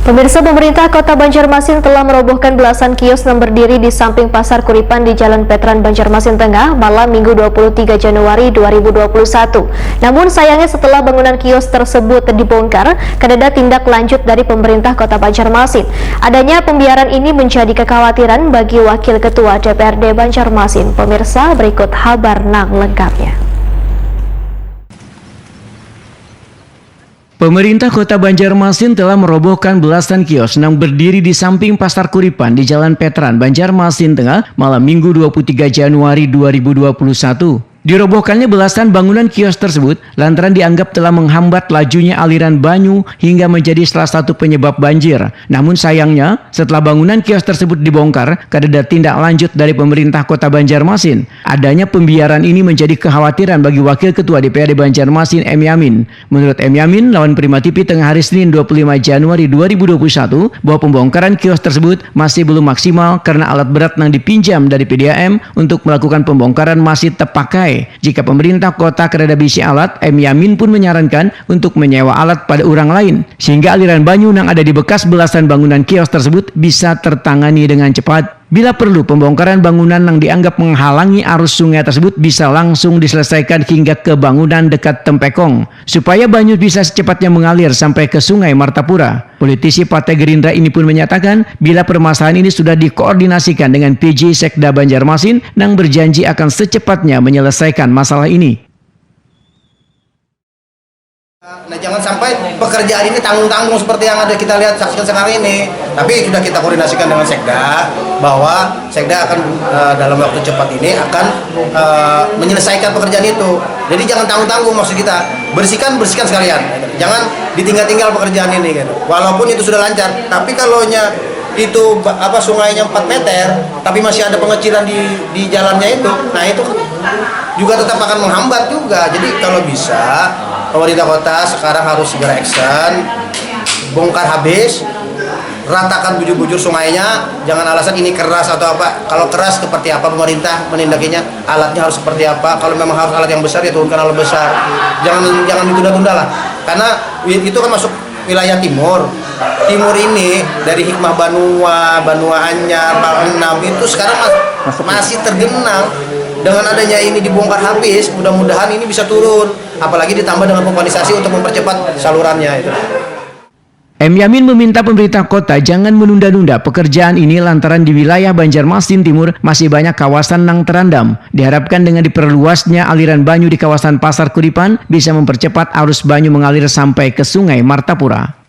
Pemirsa, pemerintah Kota Banjarmasin telah merobohkan belasan kios yang berdiri di samping Pasar Kuripan di Jalan Veteran Banjarmasin Tengah malam Minggu 23 Januari 2021. Namun sayangnya setelah bangunan kios tersebut dibongkar, karena tindak lanjut dari pemerintah Kota Banjarmasin. Adanya pembiaran ini menjadi kekhawatiran bagi Wakil Ketua DPRD Banjarmasin. Pemirsa, berikut kabar lengkapnya. Pemerintah Kota Banjarmasin telah merobohkan belasan kios yang berdiri di samping Pasar Kuripan di Jalan Veteran Banjarmasin Tengah malam Minggu 23 Januari 2021. Dirobohkannya belasan bangunan kios tersebut lantaran dianggap telah menghambat lajunya aliran banyu hingga menjadi salah satu penyebab banjir. Namun sayangnya setelah bangunan kios tersebut dibongkar karena ada tindak lanjut dari pemerintah Kota Banjarmasin. Adanya pembiaran ini menjadi kekhawatiran bagi Wakil Ketua DPRD Banjarmasin M. Yamin. Menurut M. Yamin, lawan Prima TV tengah hari Senin 25 Januari 2021 bahwa pembongkaran kios tersebut masih belum maksimal karena alat berat yang dipinjam dari PDAM untuk melakukan pembongkaran masih terpakai. Jika pemerintah kota kerada bisi alat, M. Yamin pun menyarankan untuk menyewa alat pada orang lain sehingga aliran banyu yang ada di bekas belasan bangunan kios tersebut bisa tertangani dengan cepat. Bila perlu, pembongkaran bangunan yang dianggap menghalangi arus sungai tersebut bisa langsung diselesaikan hingga ke bangunan dekat Tempekong, supaya banyu bisa secepatnya mengalir sampai ke Sungai Martapura. Politisi Partai Gerindra ini pun menyatakan bila permasalahan ini sudah dikoordinasikan dengan PJ Sekda Banjarmasin yang berjanji akan secepatnya menyelesaikan masalah ini. Nah, jangan sampai pekerjaan ini tanggung-tanggung seperti yang ada kita lihat saksikan sekarang ini. Tapi sudah kita koordinasikan dengan Sekda bahwa Sekda akan dalam waktu cepat ini akan menyelesaikan pekerjaan itu. Jadi jangan tanggung-tanggung, maksud kita bersihkan sekalian. Jangan ditinggal-tinggal pekerjaan ini gitu. Walaupun itu sudah lancar, tapi kalau itu sungainya 4 meter tapi masih ada pengecilan di jalannya itu, nah itu juga tetap akan menghambat juga. Jadi kalau bisa pemerintah kota sekarang harus segera action, bongkar habis, ratakan bujur-bujur sungainya. Jangan alasan ini keras atau apa. Kalau keras seperti apa pemerintah menindakinya, alatnya harus seperti apa. Kalau memang harus alat yang besar ya turunkan alat besar. Jangan ditunda-tunda lah, karena itu kan masuk wilayah timur ini dari Hikmah Banua Anyar, Enam itu sekarang masih tergenang. Dengan adanya ini dibongkar habis, mudah-mudahan ini bisa turun, apalagi ditambah dengan urbanisasi untuk mempercepat salurannya itu. M. Yamin meminta pemerintah kota jangan menunda-nunda pekerjaan ini lantaran di wilayah Banjarmasin Timur masih banyak kawasan yang terendam. Diharapkan dengan diperluasnya aliran banyu di kawasan Pasar Kuripan bisa mempercepat arus banyu mengalir sampai ke Sungai Martapura.